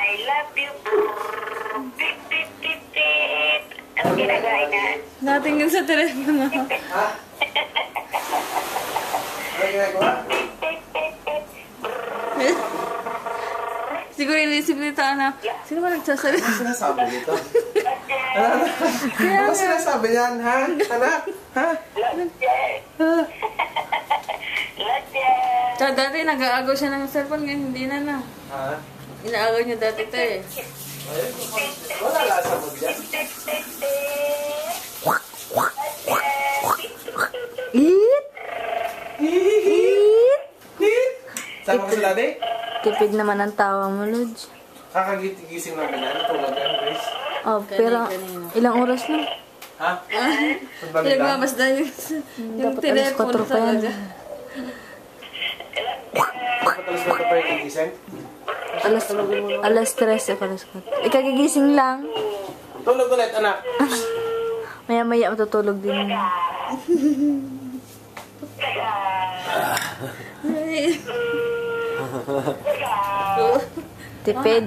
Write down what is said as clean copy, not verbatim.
I love you. Tit, tit, tit, tit. Ano ginagawa na? Natingin sa telepono. Ha? Ano ginagawa? Siguro inisip nito, anak. Sino ba nagsasalita? Ano sinasabi nito? Ano sinasabi niyan, ha? Anak? Ha? Tsaka dati nag-aagaw siya ng cellphone, ngayon hindi na. Ha? Inaagaw niya dati ito eh. Wala lasa mo dyan. Eat! Eat! Sama ko sa daddy? Tipid naman ang tawa mo, Lodge. Kakagising namin yan. Tulad yan, Grace. Oh, pero ilang oras lang? Ha? Pinagbabas na yung Dapat alas 4 telepono pa yan. talaga. Dapat alas na ito pa yung gising? Alas 3 ako, alas 4. Ikagigising lang. Tulog ulit, anak. Maya-maya matutulog din. Tipid.